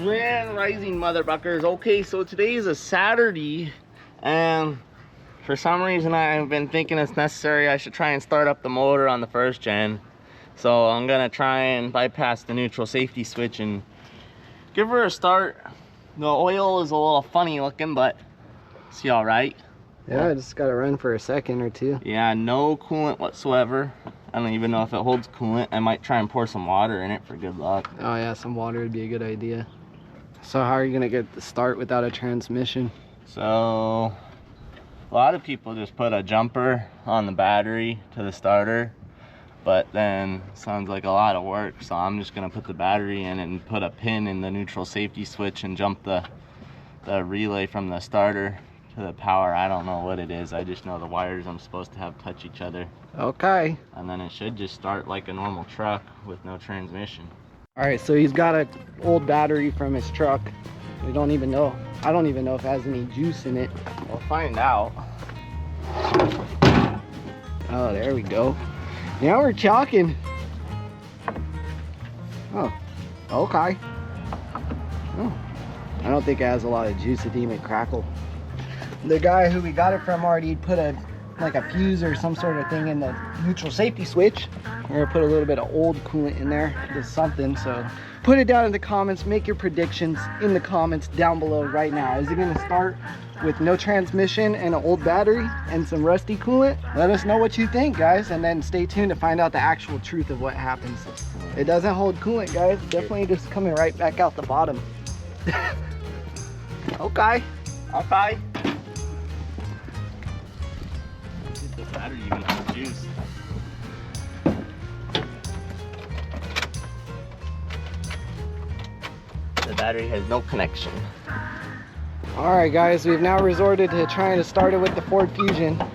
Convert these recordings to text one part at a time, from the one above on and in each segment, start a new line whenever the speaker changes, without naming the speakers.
Grand Rising, motherfuckers. Okay, so today is a Saturday, and for some reason I've been thinking it's necessary I should try and start up the motor on the first gen. So I'm gonna try and bypass the neutral safety switch and give her a start. The oil is a little funny looking, but it's all right.
Yeah, I just gotta run for a second or two.
Yeah, no coolant whatsoever. I don't even know if it holds coolant. I might try and pour some water in it for good luck.
Oh yeah, some water would be a good idea. So how are you gonna get the start without a transmission?
So a lot of people just put a jumper on the battery to the starter, but then sounds like a lot of work. So I'm just gonna put the battery in and put a pin in the neutral safety switch and jump the relay from the starter to the power. I don't know what it is. I just know the wires I'm supposed to have touch each other.
Okay.
And then it should just start like a normal truck with no transmission.
All right, so he's got an old battery from his truck. We don't even know. I don't even know if it has any juice in it.
We'll find out.
Oh, there we go. Now we're talking. Oh, okay. Oh, I don't think it has a lot of juice. It didn't even crackle. The guy who we got it from already put like a fuse or some sort of thing in the neutral safety switch. We're gonna put a little bit of old coolant in there, just something. So put it down in the comments, make your predictions in the comments down below right now. Is it gonna start with no transmission and an old battery and some rusty coolant? Let us know what you think, guys, and then stay tuned to find out the actual truth of what happens. It doesn't hold coolant, guys. Definitely just coming right back out the bottom. Okay.
Okay. The battery even has juice. The battery has no connection.
All right, guys, we've now resorted to trying to start it with the Ford Fusion. Yep,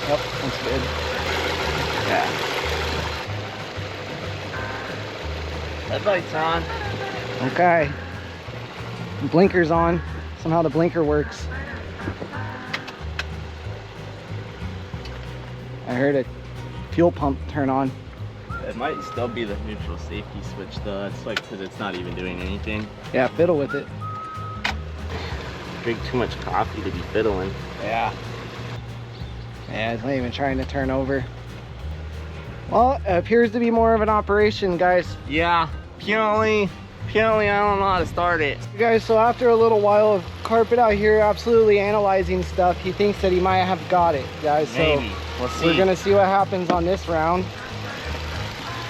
that's good.
Yeah. Headlights are on.
Okay. Blinker's on. Somehow the blinker works. I heard a fuel pump turn on.
It might still be the neutral safety switch though. It's like because it's not even doing anything.
Yeah, fiddle with it.
Drink too much coffee to be fiddling.
Yeah. Yeah, it's not even trying to turn over. Well, it appears to be more of an operation, guys.
Yeah, apparently I don't know how to start it.
Guys, so after a little while of Carpet out here absolutely analyzing stuff, he thinks that he might have got it, guys.
Maybe.
So
We'll see.
we're gonna see what happens on this round.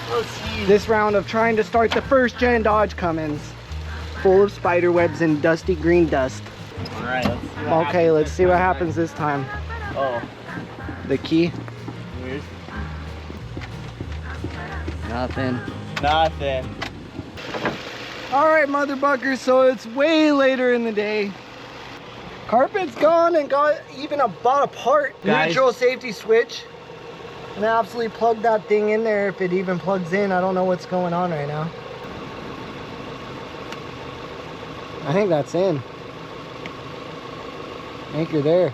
We'll see.
This round of trying to start the first gen Dodge Cummins, full of spider webs and dusty green dust.
All right, let's see what happens.
Okay, let's see what happens this time.
Oh,
The key?
where's
Nothing.
nothing?
All right, motherfuckers, so it's way later in the day. Carpet's gone and got even bought a part.
Guys.
Neutral safety switch. And I absolutely plugged that thing in there if it even plugs in. I don't know what's going on right now. I think that's in. I think you're there.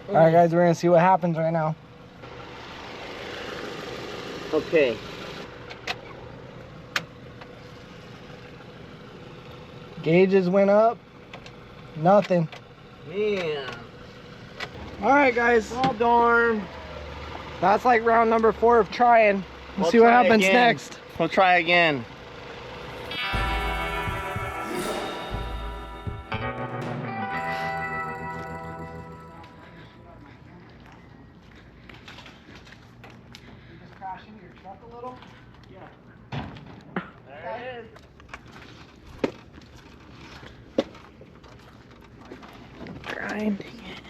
All right, guys, we're gonna see what happens right now.
Okay.
Gauges went up. Nothing.
Man.
All right, guys.
Oh darn.
That's like round number 4 of trying. We'll
We'll
see what
try
happens
again.
next.
We'll try again.
Just crash into your truck a little?
Yeah. There it is.
Grinding it.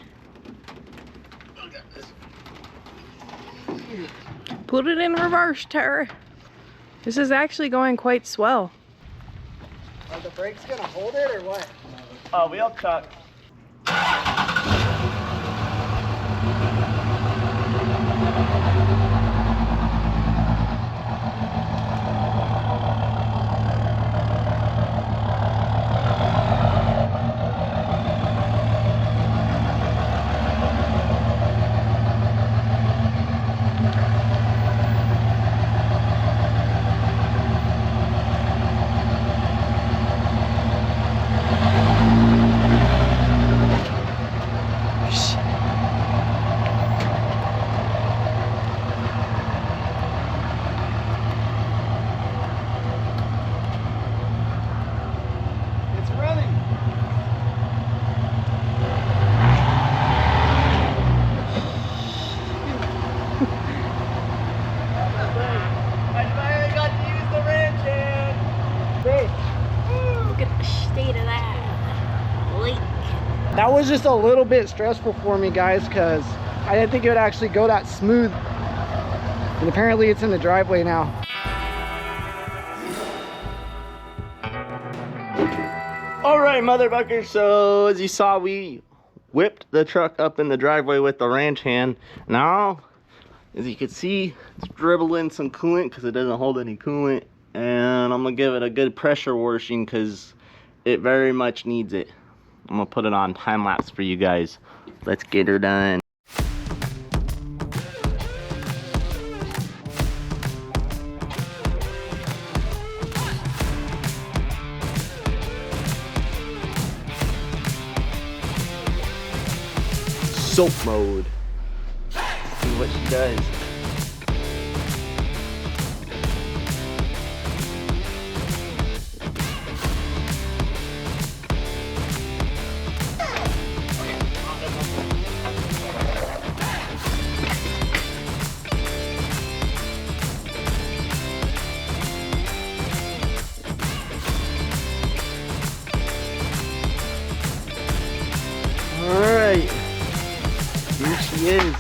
Put it in reverse, Tara. This is actually going quite swell.
Are the brakes gonna hold it or what?
Oh, wheel chuck.
That was just a little bit stressful for me, guys, because I didn't think it would actually go that smooth. And apparently it's in the driveway now.
All right, motherfuckers. So as you saw, we whipped the truck up in the driveway with the ranch hand. Now, as you can see, it's dribbling some coolant because it doesn't hold any coolant. And I'm gonna give it a good pressure washing because it very much needs it. I'm gonna put it on time lapse for you guys. Let's get her done. Soap mode. See what she does. All right. Here she is.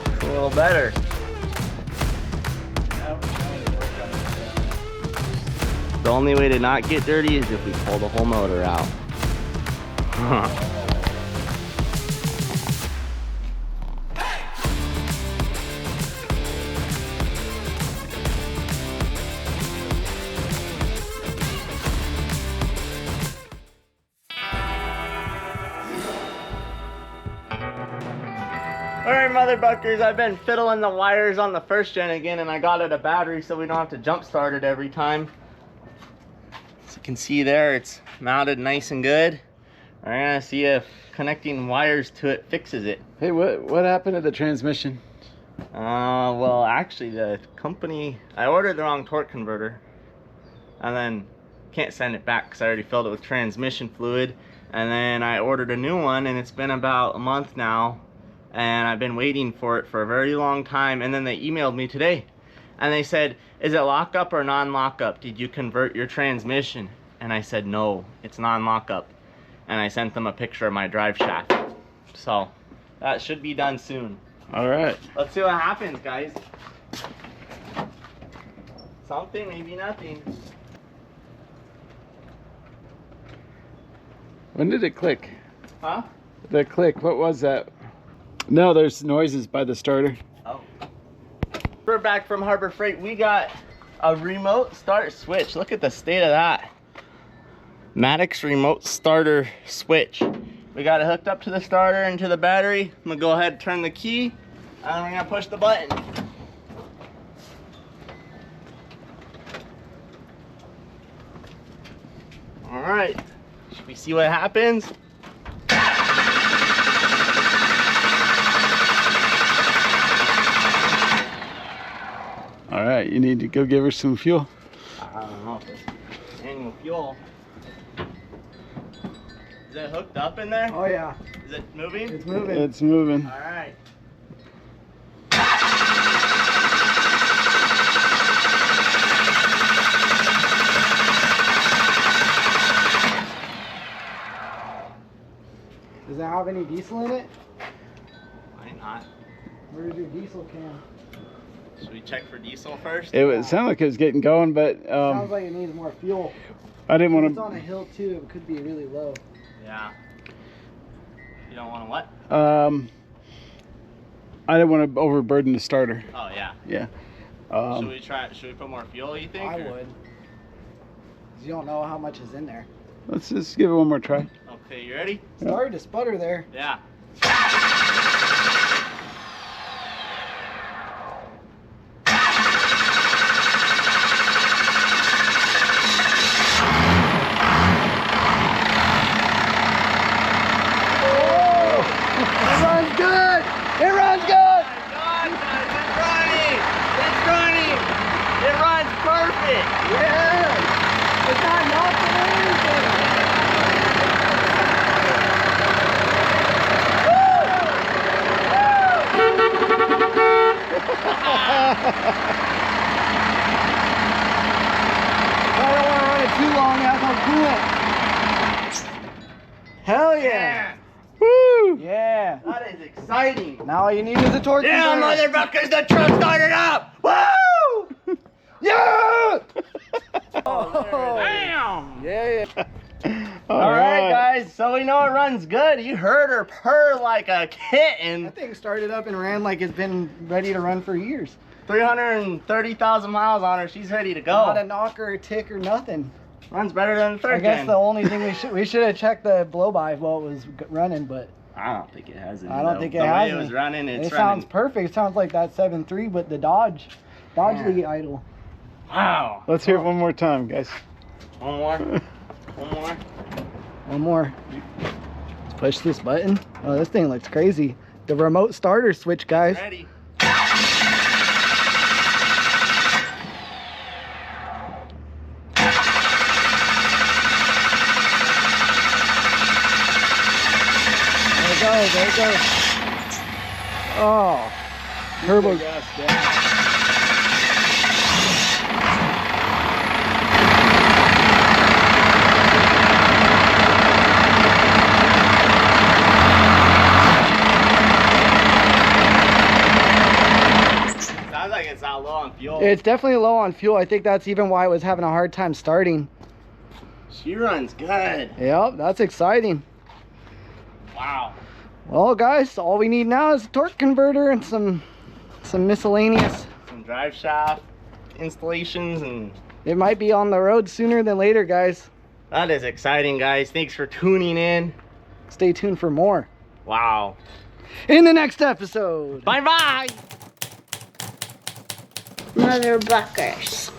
It's a little better. The only way to not get dirty is if we pull the whole motor out. Alright, motherfuckers, I've been fiddling the wires on the first gen again, and I got it a battery so we don't have to jump start it every time. As you can see there, it's mounted nice and good. We're gonna see if connecting wires to it fixes it.
Hey, what happened to the transmission?
Well, actually, the company, I ordered the wrong torque converter, and then can't send it back because I already filled it with transmission fluid. And then I ordered a new one, and it's been about a month now. And I've been waiting for it for a very long time, and then they emailed me today and they said, is it lockup or non-lockup? Did you convert your transmission? And I said, no, it's non-lockup. And I sent them a picture of my drive shaft. So that should be done soon.
All right.
Let's see what happens, guys. Something, maybe nothing.
When did it click?
Huh?
The click, what was that? No, there's noises by the starter.
Oh. We're back from Harbor Freight. We got a remote start switch. Look at the state of that. Maddox remote starter switch. We got it hooked up to the starter and to the battery. I'm gonna go ahead and turn the key, and we're gonna push the button. All right, should we see what happens?
All right, you need to go give her some fuel.
I don't know if it's manual fuel. Is it hooked up in there?
Oh yeah,
Is it moving?
it's moving.
It's moving.
All right.
Does it have any diesel in it?
Why not?
Where's your diesel can?
Should we check for diesel first?
It sounded like it was getting going, but
Sounds like it needs more fuel.
I didn't
If
want
it's on a hill too, it could be really low.
Yeah. You don't want to what?
to. I didn't want to overburden the starter.
Oh yeah.
Yeah.
Should we try? Should we put more fuel? You think?
I
or-
would. 'Cause you don't know how much is in there.
Let's just give it one more try.
Okay, you ready?
Started to sputter there.
Yeah.
It runs good! It runs good!
God, guys, it's running! It's running! It runs perfect!
Yeah! It's not knocking or anything! I don't want to run it too long, I have no coolant.
exciting.
Now all you need is a torque
Yeah,
converter.
motherfuckers, the truck started up. Woo!
Yeah!
Bam!
Yeah.
All right, guys. So we know it runs good. You heard her purr like a kitten.
That thing started up and ran like it's been ready to run for years.
330,000 miles on her. She's ready to go.
Not a knock or a tick or nothing.
Runs better than the third
I guess
gen.
the only thing we should have checked the blow by while it was running, but
I don't think it has any.
I don't think it
the
has
way it
any.
was running, it's
it
running.
sounds perfect. It sounds like that 7.3, but the Dodge lead idle.
Wow.
Let's hear it one more time, guys.
One more. One more.
One more. Let's push this button. Oh, this thing looks crazy. The remote starter switch, guys.
Ready.
There it goes. Oh, turbo.
Sounds like it's not low on fuel.
It's definitely low on fuel. I think that's even why it was having a hard time starting.
She runs good.
Yep, that's exciting.
Wow.
Well, guys, all we need now is a torque converter and some miscellaneous.
Some drive shaft installations, and
It might be on the road sooner than later, guys.
that is exciting, guys. Thanks for tuning in.
Stay tuned for more
Wow.
in the next episode.
Bye-bye.
Mother Buckers.